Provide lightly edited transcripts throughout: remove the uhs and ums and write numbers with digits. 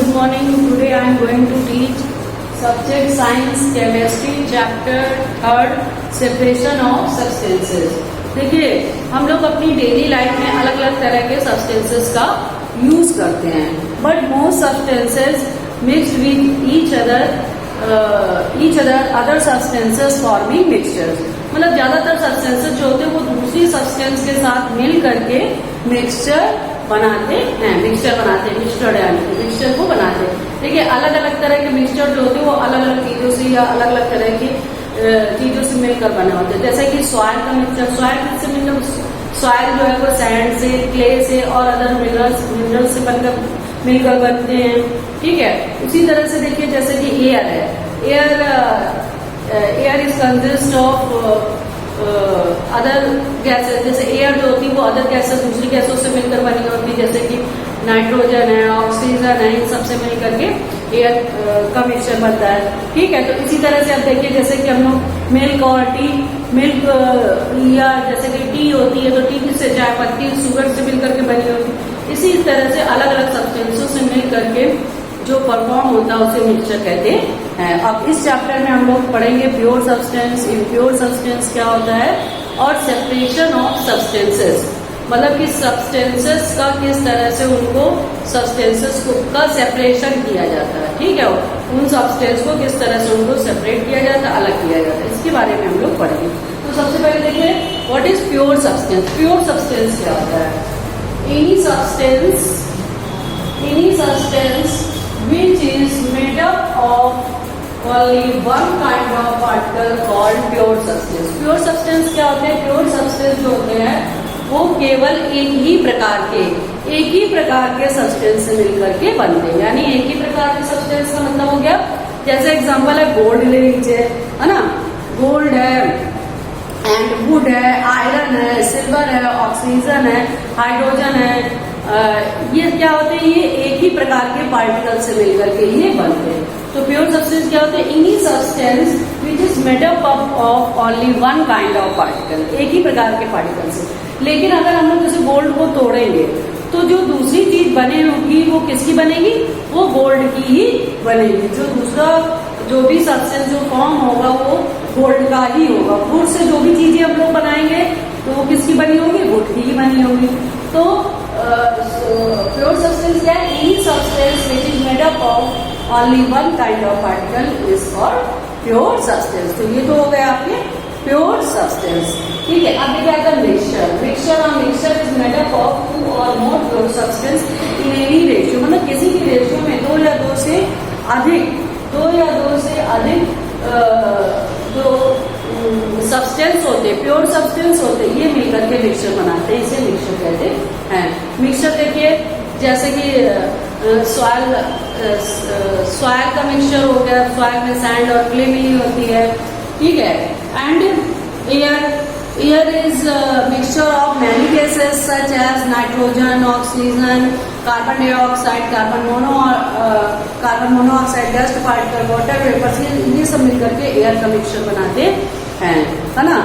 good morning. Today I am going to teach subject science chemistry chapter 3rd separation of substances. देखिए हम लोग अपनी daily life में अलग अलग तरह के सब्सटेंसेस का यूज करते हैं, but most substances mixed with each other substances forming mixtures. मतलब ज्यादातर सब्सटेंसेस जो होते हैं वो दूसरी सब्सटेंस के साथ मिल करके मिक्सचर बनाते हैं, मिक्सचर यानी मिक्सचर को बनाते हैं. देखिए अलग अलग तरह के मिक्सचर जो होते हैं वो अलग अलग चीजों से या अलग अलग तरह की चीजों से मिलकर बने होते हैं. जैसे कि सॉइल का मिक्सचर, सॉइल से मतलब सॉइल जो है वो सैंड से, क्ले से और अदर मिनरल्स से मिलकर बनते हैं. ठीक है. उसी तरह से देखिए जैसे कि एयर है, air is consist of other gases. जैसे एयर जो होती है वो अदर गैसेस दूसरी गैसों से मिलकर बनी होती है, जैसे कि नाइट्रोजन है, ऑक्सीजन है, इन सबसे मिलकर के एयर का मिक्सचर बनता है. ठीक है. तो इसी तरह से आप देखिए जैसे कि हम लोग मिल्क और टी, मिल्क या जैसे कि टी होती है तो टी से चाय पत्ती शुगर से मिलकर के बनी होती है. इसी तरह से अलग अलग सब्सटेंसों से मिल करके जो परफॉर्म होता है उसे मिक्सचर कहते हैं. अब इस चैप्टर में हम लोग पढ़ेंगे प्योर सब्सटेंस, इम्प्योर सब्सटेंस क्या होता है और सेपरेशन ऑफ सब्सटेंसेस. मतलब कि सब्सटेंसेस का किस तरह से उनको सब्सटेंसेस का सेपरेशन किया जाता है. ठीक है. उन सब्सटेंस को किस तरह से उनको सेपरेट किया जाता है, अलग किया जाता है, इसके बारे में हम लोग पढ़ेंगे. तो सबसे पहले देखिए what is pure substance. Pure substance क्या होता है? Any substance which is made up of only one kind of particle called pure substance. Pure substance क्या होते हैं? Pure substance जो होते हैं वो केवल एक ही प्रकार के सब्सटेंस से मिलकर के बनते हैं. यानी एक ही प्रकार के सब्सटेंस का मतलब हो गया, जैसे एग्जांपल है गोल्ड ले लीजिए, है ना. गोल्ड है एंड वुड है, आयरन है, सिल्वर है, ऑक्सीजन है, हाइड्रोजन है. ये क्या होते हैं? ये एक ही प्रकार के पार्टिकल से मिलकर के ये बनते हैं. तो प्योर सब्सटेंस क्या होते हैं? Any substance which is made up of only one kind of particle, एक ही प्रकार के पार्टिकल से. लेकिन अगर हम लोग जैसे गोल्ड को तोड़ेंगे तो जो दूसरी चीज बने होगी वो किसकी बनेगी? वो गोल्ड की ही बनेगी. जो भी सब्सटेंस जो फॉर्म होगा वो गोल्ड का ही होगा. वुड से जो भी चीजें हम लोग बनाएंगे तो वो किसकी बनी होगी? वुड की ही बनी होगी. तो प्योर सब्सटेंस क्या है? Any substance which is made up of only one kind of particle is called pure substance. तो ये तो हो गया आपके प्योर सब्सटेंस. ठीक है. अब क्या आता है mixture is made up of 2 और मोर pure substance in any ratio. मतलब किसी भी रेशियो में 2 या 2 से अधिक जो सब्सटेंस होते, प्योर सब्सटेंस होते, ये मिलकर के मिक्सचर बनाते हैं. इसे मिक्सचर कहते हैं. मिक्सचर देखिए जैसे कि सॉइल का मिक्सचर हो गया, सॉइल में सैंड और क्ले मिली होती है. ठीक है. And air is mixture of many gases such as nitrogen, oxygen, carbon dioxide, carbon monoxide, dust particle, water vapours, ये सब मिलकर के एयर का मिक्सचर बनाते हैं, है ना.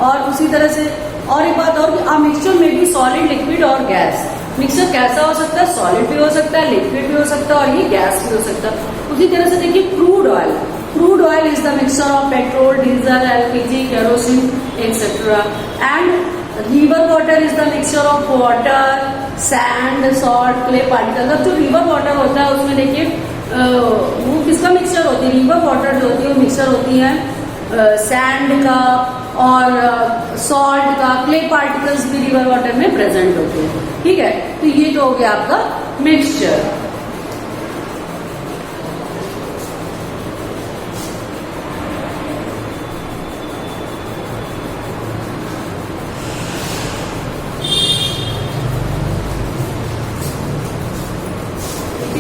और उसी तरह से और एक बात और, आ मिक्सचर में भी सॉलिड, लिक्विड और गैस. मिक्सचर कैसा हो सकता है? सॉलिड भी हो सकता है, लिक्विड भी हो सकता है और ये गैस भी हो सकता है. उसी तरह से देखिए crude oil is the mixture of petrol, diesel, LPG, kerosene etcetera. And river water is the mixture of water, sand, salt, clay particle. जो रिवर वाटर होता है उसमें देखिए वो किसका मिक्सचर होती है? रिवर वाटर जो होती है वो मिक्सचर होती है सैंड का और सॉल्ट का. क्ले पार्टिकल्स भी रिवर वाटर में प्रेजेंट होते हैं. ठीक है. तो ये तो हो गया आपका मिक्सचर.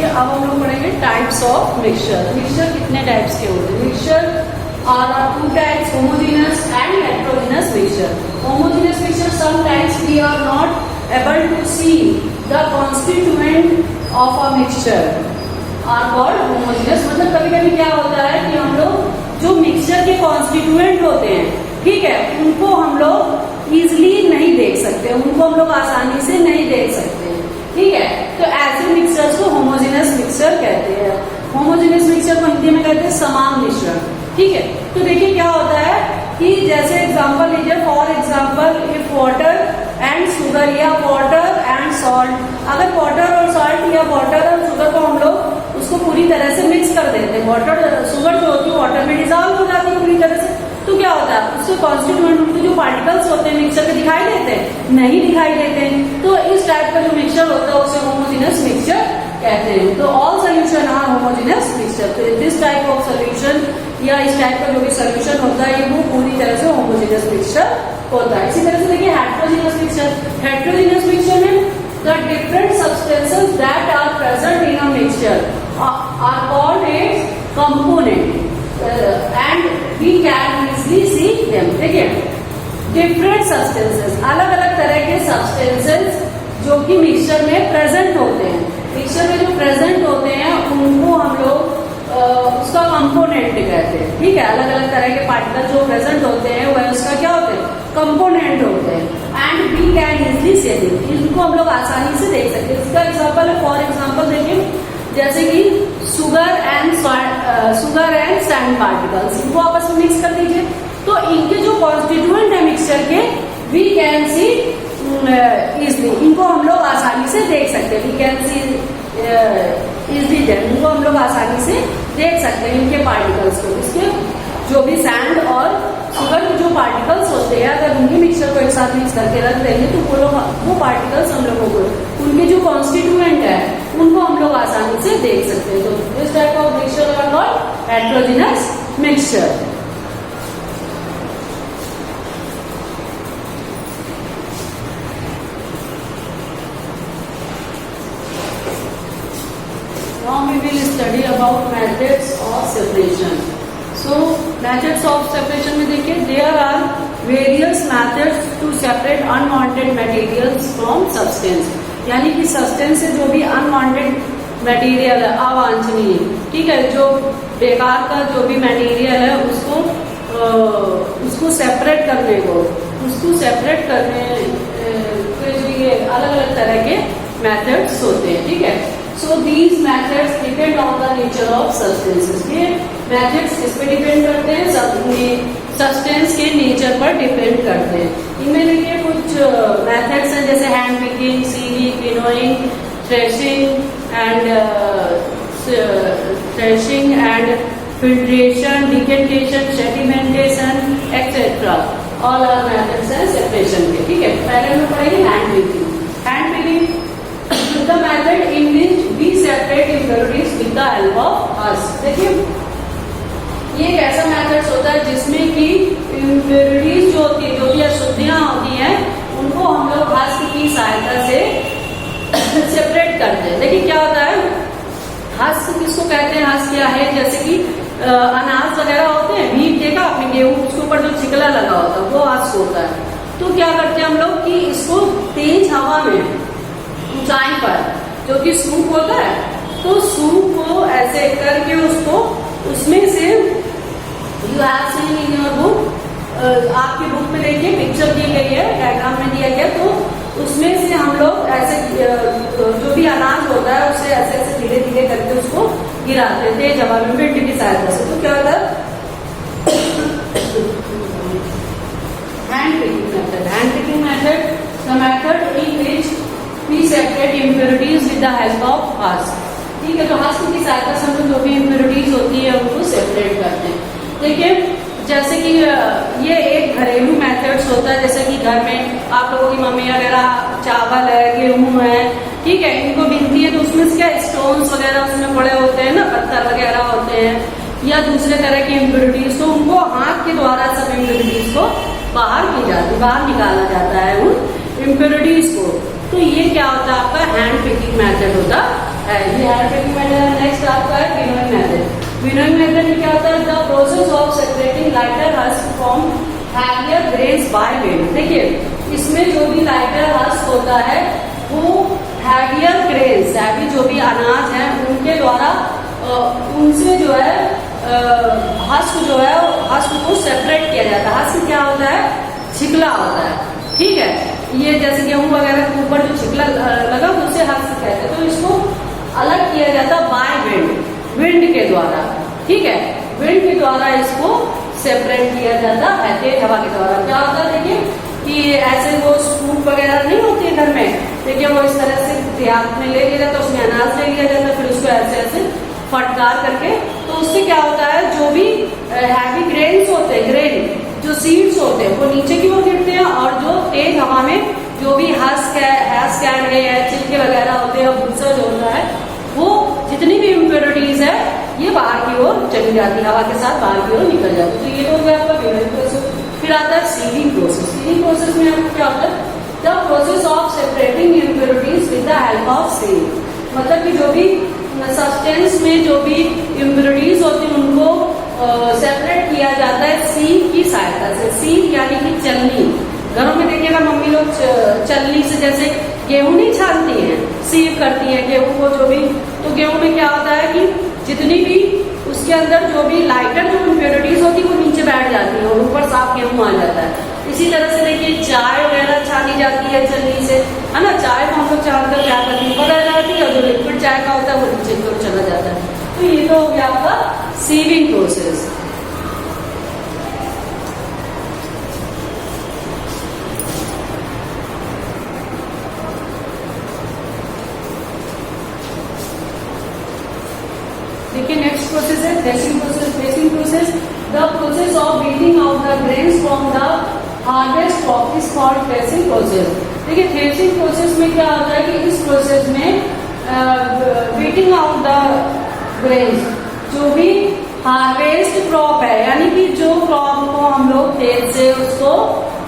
अब हम लोग पढ़ेंगे टाइप्स ऑफ मिक्सचर. मिक्सचर कितने टाइप्स के होते हैं? Mixture are 2 types, homogeneous and heterogeneous mixture. Homogeneous mixture, sometimes we are not able to see the constituent of a mixture are called homogeneous. मतलब कभी कभी क्या होता है कि हम लोग जो मिक्सचर के कॉन्स्टिट्यूएंट होते हैं, ठीक है, उनको हम लोग इजिली नहीं देख सकते, उनको हम लोग आसानी से नहीं देख सकते. ठीक है, तो ऐसे मिक्सचर्स को होमोजेनस मिक्सचर कहते मिक्सचर को हिंदी में कहते हैं समान मिश्रण। ठीक है, तो देखिए क्या होता है कि जैसे एग्जांपल लीजिए, for example if water and sugar या वाटर एंड सॉल्ट, अगर वाटर और सॉल्ट या वाटर और शुगर को हम लोग उसको पूरी तरह से मिक्स कर देते हैं, वाटर शुगर जो होती है वाटर में डिजॉल्व हो जाती है पूरी तरह से, तो क्या होता है उसके कॉन्स्टिट्यूएंट उनके जो पार्टिकल्स होते हैं मिक्सचर के दिखाई देते हैं, नहीं दिखाई देते हैं। तो इस टाइप का जो मिक्सचर होता है उसे होमोजेनस मिक्सचर कहते हैं। तो all solution are homogeneous mixture. तो दिस टाइप ऑफ सोल्यूशन या इस टाइप का जो भी सोल्यूशन होता है वो पूरी तरह से होमोजेनस मिक्सचर होता है। इसी तरह से देखिए हेट्रोजेनस मिक्सचर, हेट्रोजेनस मिक्सचर में the different substances that are present in a mixture are called as component and we can easily see them। देखिए डिफरेंट सब्सटेंसेस, अलग अलग तरह के सब्सटेंसेस जो कि मिक्सचर में प्रेजेंट होते हैं, मिक्सचर में जो प्रेजेंट होते हैं उनको हम लोग उसका कंपोनेंट कहते हैं। ठीक है, अलग अलग तरह के पार्टिकल जो प्रेजेंट होते हैं वह उसका क्या होते हैं, कंपोनेंट होते हैं। एंड वी कैन इजली से इनको हम लोग आसानी से देख सकते हैं। इसका एग्जांपल है, फॉर एग्जांपल देखिए जैसे कि शुगर एंड सैंड पार्टिकल्स, इनको आपस में मिक्स कर दीजिए तो इनके जो कॉन्स्टिट्यूएंट है मिक्सचर के वी कैन सी इजली, इनको हम लोग आसानी से देख सकते हैं। वी कैन सी इजली, इनको हम लोग आसानी से देख सकते हैं इनके पार्टिकल्स को। इसके जो भी सैंड और शुगर के जो पार्टिकल्स होते हैं अगर उनके मिक्सचर को एक साथ मिक्स करके रख देंगे तो वो पार्टिकल्स हम लोगों को उनके जो कॉन्स्टिट्यूएंट है उनको हम लोग आसानी से देख सकते हैं। तो इस type of mixture are called heterogeneous mixture. Now we will study about methods of separation. So methods of separation में देखिए there are various methods to separate unwanted materials from substance, यानी कि substance से जो भी unwanted material है, अवांछनीय, ठीक है, जो बेकार का जो भी material है उसको सेपरेट करने को, उसको सेपरेट करने के लिए अलग अलग तरह के methods होते हैं। ठीक है, so these methods depend on the nature of substances। ये methods किस पे डिपेंड करते हैं, सब्सटेंस के नेचर पर डिपेंड करते हैं। इनमें देखिए कुछ मेथड्स हैं जैसे hand picking, sieving, winnowing, threshing and filtration, decantation, sedimentation etcetera, all are methods हैं सेपरेशन के। ठीक है, पहले हम पढ़ेंगे hand picking. Hand picking the method in which we separate impurities with the help of us। देखिए ये एक ऐसा मेथड होता है जिसमें कि impurities जो होती है, जो भी अशुद्धियां होती हैं उनको हम लोग हस्त की सहायता से सेपरेट करते हैं। देखिए क्या होता है, हस्त किसको कहते हैं, हस्त क्या है, जैसे कि अनाज वगैरह होते हैं, भीग देखा आपने गेहूं, उसके ऊपर जो छिकला लगा होता है वो हस्त होता है। तो क्या करते हैं हम लोग कि इसको तेज हवा में ऊंचाई पर जो कि सूप होता है, तो सूप को ऐसे करके उसको उसमें से you have seen in your book, आपकी बुक में देखिए पिक्चर दी गई है, डायग्राम में दिया गया, तो उसमें से हम लोग ऐसे जो भी अनाज होता है उसे ऐसे ऐसे धीरे धीरे करके उसको गिराते थे जब में विंड की सहायता से। तो क्या होता है hand picking method. Hand picking method the method in which we separate impurities with the help of hust। ठीक है, तो हस्त की सहायता से हम जो भी impurities होती है उनको सेपरेट करते हैं। देखिए जैसे कि ये एक घरेलू मेथड्स होता है, जैसे कि घर में आप लोगों की मम्मी वगैरह चावल है, गेहूं है, ठीक है, इनको बीनती है तो उसमें क्या स्टोन्स वगैरह उसमें पड़े होते हैं ना, पत्थर वगैरह होते हैं या दूसरे तरह की impurities, तो उनको हाथ के द्वारा सब impurities को बाहर निकाला जाता है उन impurities को। तो ये क्या होता है आपका हैंड पिकिंग मेथड होता है। ये हैंड पिकिंग मेथड। नेक्स्ट आपका है विनोइंग मेथड। विनोइंग मेथड में क्या होता है, the process of separating lighter husk from heavier grains by wind. देखिए इसमें जो भी लाइटर हस्क होता है वो हैवियर ग्रेन्स, हैवी जो भी अनाज है उनके द्वारा उनसे जो है हस्क जो है हस्क को सेपरेट किया जाता है। हस्क क्या होता है, छिकला होता है। ठीक है, ये जैसे गेहूं वगैरह के ऊपर जो छिकला लगा उसे हस्त कहते हैं। तो इसको अलग किया जाता है बाय विंड, विंड के द्वारा। द्वारा इसको सेपरेट किया जाता है, तेज हवा के द्वारा। क्या होता है देखिए कि ऐसे वो स्कूप वगैरह नहीं होती है घर में, देखिए वो इस तरह से देहात में ले लिया जाता है, उसमें अनाज ले लिया जाता है, फिर उसको ऐसे ऐसे फटकार करके, तो उससे क्या होता है जो भी हैवी ग्रेन्स होते हैं, ग्रेन जो सीड्स होते हैं वो नीचे की ओर गिरते हैं, और जो तेज हवा में जो भी हस्क है या छिलके वगैरह होते हैं, भूसा जो होता है, वो जितनी भी इम्प्योरिटीज है ये बाहर की ओर चली जाती है, हवा के साथ बाहर की ओर निकल जाती है। तो ये हो गया आपका वीविंग प्रोसेस। फिर आता है सीविंग प्रोसेस। सीविंग प्रोसेस में आपको क्या होता है, the process of separating impurities with the help of sieve, मतलब कि जो भी सब्सटेंस में जो भी इम्प्योरिटीज होती है उनको सेपरेट किया जाता है सीव की सहायता से। सीव यानी कि चलनी, घरों में देखिएगा मम्मी लोग चलनी से जैसे गेहूं नहीं छानती हैं, सीव करती हैं गेहूं को, जो भी, तो गेहूं में क्या होता है कि जितनी भी उसके अंदर जो भी लाइटर जो इम्प्योरिटीज होती है वो नीचे बैठ जाती है और ऊपर साफ गेहूं आ जाता है। इसी तरह से देखिए चाय वगैरह छानी जाती है चलनी से, है ना, चाय को हम लोग छानकर क्या करते हैं, ऊपर आ जाती है, और जो लिक्विड चाय का होता है वो नीचे की ओर चला जाता है। तो ये तो हो गया आपका सीविंग प्रोसेस। देखिए नेक्स्ट प्रोसेस है threshing process. Threshing process, the process of beating out the grains from the harvest crop is called threshing process. देखिए थ्रेशिंग प्रोसेस में क्या होता है कि इस प्रोसेस में बीटिंग आउट द ग्रेन्स, जो भी हार्वेस्ट क्रॉप है, यानी कि जो क्रॉप को हम लोग खेत से उसको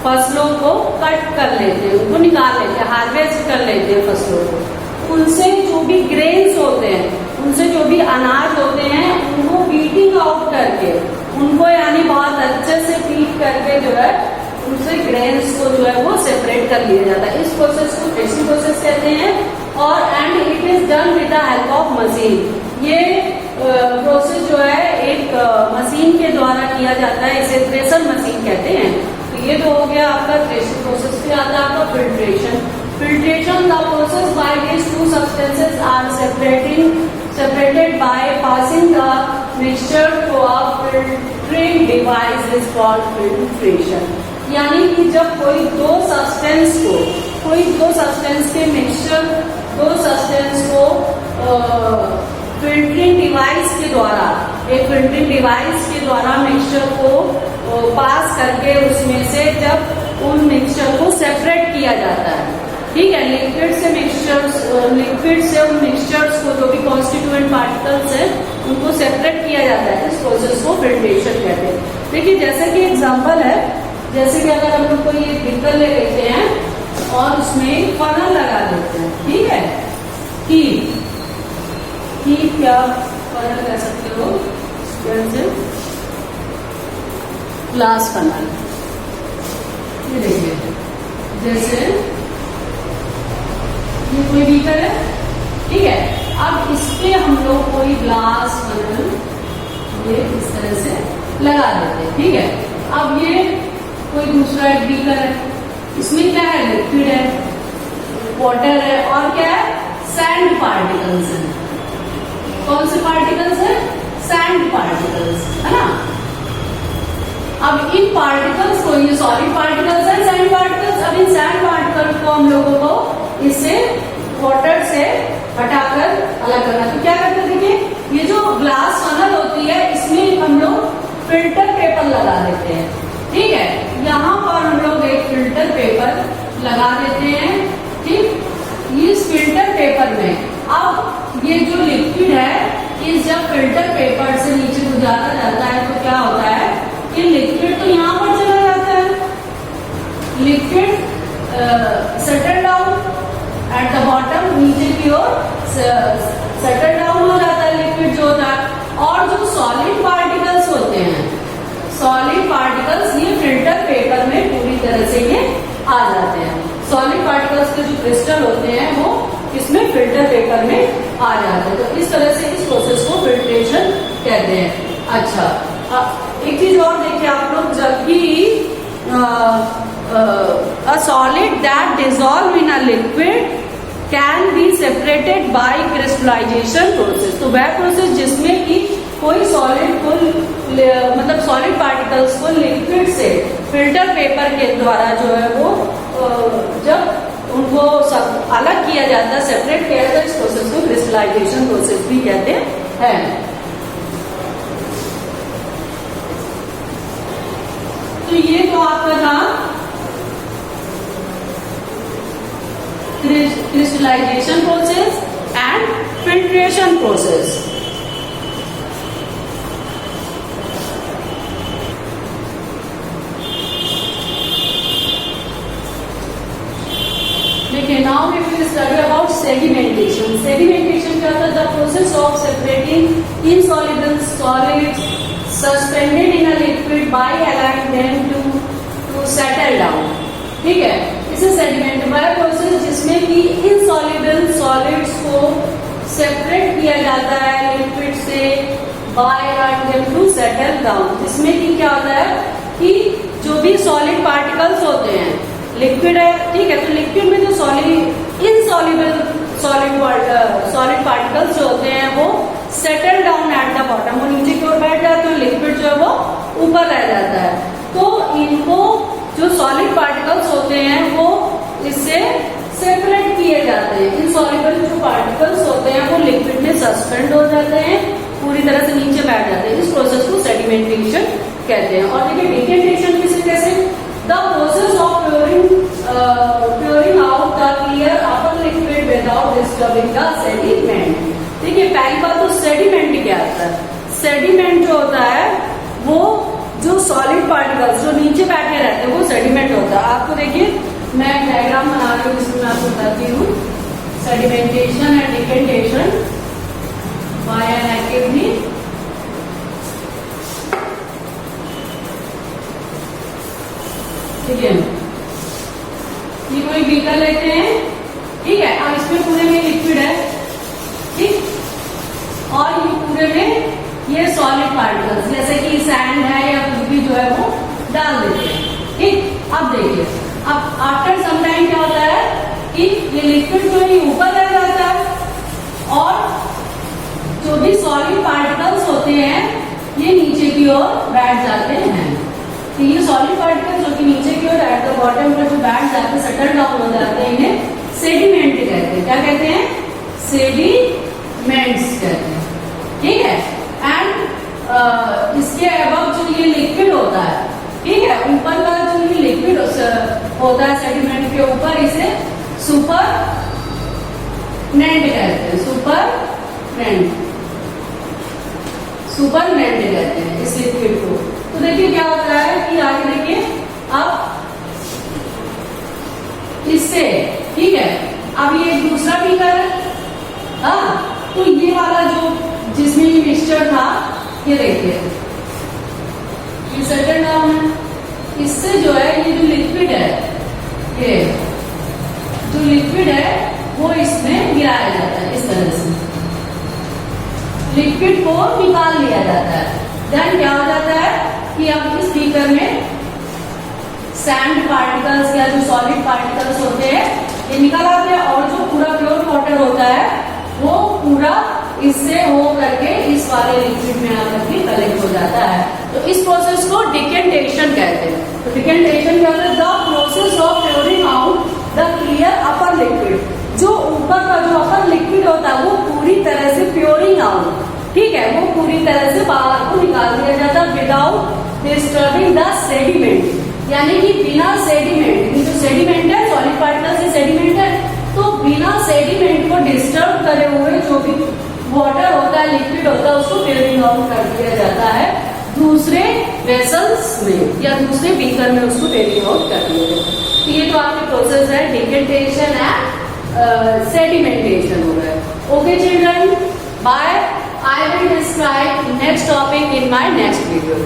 फसलों को कट कर लेते हैं, उनको निकाल लेते हैं, हार्वेस्ट कर लेते हैं फसलों को, उनसे जो भी ग्रेन्स होते हैं, उनसे जो भी अनाज होते हैं, उनको बीटिंग आउट करके, उनको यानी बहुत अच्छे से बीट करके जो है उनसे ग्रेन्स को जो है वो सेपरेट कर लिया जाता है। इस प्रोसेस को थ्रेशिंग प्रोसेस कहते हैं, और and it is done with the help of machine. ये प्रोसेस जो है एक मशीन के द्वारा किया जाता है, इसे थ्रेशर मशीन कहते हैं। तो ये तो हो गया आपका थ्रेशिंग प्रोसेस। फिर आता है आपका filtration. Filtration, the process by which two substances are separated by passing the mixture through a filtering device is called filtration। यानी कि जब कोई दो सब्सटेंस के मिक्सचर, दो सब्सटेंस को फिल्टरिंग डिवाइस के द्वारा, एक फिल्टरिंग डिवाइस के द्वारा मिक्सचर को पास करके उसमें से जब उन मिक्सचर को सेपरेट किया जाता है, ठीक है, लिक्विड से उन मिक्सचर्स को जो भी कॉन्स्टिट्यूएंट पार्टिकल्स है उनको सेपरेट किया जाता है। इस प्रोसेस को फिल्ट्रेशन कहते हैं। देखिए जैसे कि एग्जांपल है, जैसे कि अगर हम लोग कोई एक बीकर ले लेते हैं और उसमें फनल लगा देते हैं, ठीक है, की क्या फनल कह सकते हो, जैसे ग्लास फनल, ये देखिए जैसे ये कोई बीकर है, ठीक है, अब इस पे हम लोग कोई ग्लास फनल ये इस तरह से लगा देते हैं, ठीक है। अब ये कोई दूसरा एक बीकर है, इसमें क्या है, लिक्विड है, वाटर है, और क्या है, सैंड पार्टिकल्स है। कौन से पार्टिकल्स है, सैंड पार्टिकल्स, है ना। अब इन पार्टिकल्स को, ये सॉलिड पार्टिकल्स है, सैंड पार्टिकल्स, अब इन सैंड पार्टिकल्स को हम लोगों को इससे वाटर से हटाकर अलग करना। तो क्या करते हैं, देखिए ये जो ग्लास फनल होती है इसमें हम लोग फिल्टर पेपर लगा देते हैं, ठीक है, यहाँ पर हम लोग एक फिल्टर पेपर लगा देते हैं, ठीक। इस फिल्टर पेपर में अब ये जो लिक्विड है, इस जब फिल्टर पेपर से नीचे गुजारा जाता है तो क्या होता है कि लिक्विड तो यहाँ पर चला जाता है, liquid settle down at the bottom, नीचे की ओर सेटल डाउन हो जाता है लिक्विड जो होता है। और जो सॉलिड पार्टिकल्स होते हैं, सॉलिड पार्टिकल्स ये फिल्टर पेपर में पूरी तरह से ये आ जाते हैं। सॉलिड पार्टिकल्स के जो क्रिस्टल होते हैं वो इसमें फिल्टर पेपर में आ जाते हैं। तो इस तरह से इस प्रोसेस को फिल्ट्रेशन कहते हैं। अच्छा, एक चीज और देखिए आप लोग, जब भी a solid that dissolve in a liquid can be separated by crystallization process। तो वह प्रोसेस जिसमें कि कोई सॉलिड को मतलब सॉलिड पार्टिकल्स को लिक्विड से फिल्टर पेपर के द्वारा जो है वो जब उनको सब अलग किया जाता है, सेपरेट किया जाता है, इस प्रोसेस को क्रिस्टलाइजेशन प्रोसेस भी कहते हैं। तो ये तो आपका था crystallisation process and filtration process. देखिए, now we will study about sedimentation. Sedimentation क्या होता है? The process of separating insoluble solids suspended in a liquid by allowing them to settle down. ठीक है, इसे सेडिमेंट वाला प्रोसेस जिसमें कि इनसॉल्युबल सॉलिड्स को सेपरेट किया जाता है लिक्विड से by allowing them to settle down. जिसमें कि क्या होता है कि जो भी सॉलिड पार्टिकल्स होते हैं, लिक्विड है, ठीक है, तो लिक्विड में जो सॉलिड इनसॉल्युबल सॉलिड पार्टिकल्स जो होते हैं वो settle down at the bottom, वो नीचे की ओर बैठ जाते हैं, लिक्विड जो है वो ऊपर रह जाता है। तो इनको जो सॉलिड पार्टिकल्स होते हैं वो इससे सेपरेट किए जाते हैं। इनसॉल्युबल जो पार्टिकल्स होते हैं वो लिक्विड में सस्पेंड हो जाते हैं, पूरी तरह से नीचे बैठ जाते हैं। इस प्रोसेस को सेडिमेंटेशन कहते हैं। और देखिए डिकेंटेशन किसे कैसे? The process of pouring out the clear upper liquid without disturbing the sediment. देखिए, पहली बात तो सेडिमेंट क्या होता है? सेडिमेंट जो होता है वो जो सॉलिड पार्टिकल्स जो नीचे बैठे रहते हैं वो सेडिमेंट होता है। आपको देखिए, मैं डायग्राम बना रही हूँ जिसमें मैं आपको बताती हूँ sedimentation and decantation by an actively. ठीक है, ये कोई बीकर लेते हैं, ठीक है, अब इसमें पूरे में लिक्विड है, ठीक, और ये पूरे में ये सॉलिड पार्टिकल्स जैसे कि सैंड है या कुछ भी जो है वो डाल देते हैं। ठीक, अब देखिए, अब आफ्टर सम टाइम क्या होता है कि ये लिक्विड जो है ऊपर रह जाता है और जो भी सॉलिड पार्टिकल्स होते हैं ये नीचे की ओर बैठ जाते हैं। तो ये सॉलिड पार्टिकल्स जो कि नीचे की ओर एट द बॉटम पर जो बैठ जाते हैं, सेटल डाउन हो जाते हैं, इन्हें सेडिमेंट कहते हैं। क्या कहते हैं? सेडिमेंट्स कहते हैं। ठीक है, एंड इसके अबव जो ये लिक्विड होता है, ठीक है, ऊपर का जो ये लिक्विड होता है सेडिमेंट के ऊपर, इसे सुपरनेंट कहते हैं। सुपरनेंट कहते हैं इस लिक्विड को। तो देखिए क्या होता है कि आगे देखिए, अब इससे, ठीक है, अब ये दूसरा बीकर है, हाँ, तो ये वाला जो जिसमें ये मिक्सचर था, ये देखिए ये सेटल डाउन है। इससे जो है ये जो लिक्विड है, ये जो लिक्विड है वो इसमें गिराया जाता है। इस तरह से लिक्विड को निकाल लिया जाता है। देन क्या हो जाता है कि अब इस बीकर में सैंड पार्टिकल्स या जो सॉलिड पार्टिकल्स होते हैं ये निकल आते हैं, और जो पूरा प्योर वाटर होता है वो पूरा इससे हो करके इस वाले लिक्विड में आकर के कलेक्ट हो जाता है। तो इस प्रोसेस को डिकेंटेशन कहते हैं। तो डिकेंटेशन क्या होता है? The process of pouring out the clear upper liquid. जो ऊपर का जो अपर लिक्विड होता है वो पूरी तरह से प्योरिंग आउट, ठीक है, वो पूरी तरह से बाहर को निकाल दिया जाता है विदाउट डिस्टर्बिंग द सेडिमेंट। यानी कि बिना सेडिमेंट, जो सेडिमेंट है सॉलिड पार्टिकल से सेडिमेंट है, तो बिना सेडिमेंट को डिस्टर्ब करे हुए जो भी वाटर होता है, लिक्विड होता है, उसको प्योरिंग आउट कर दिया जाता है दूसरे वेसल्स में या दूसरे बीकर में, उसको प्योरिंग आउट कर दिया जाता है। तो ये तो आपके प्रोसेस है डिकेंटेशन एंड सेडिमेंटेशन हो गया। Okay children, bye. I will describe next topic in my next video.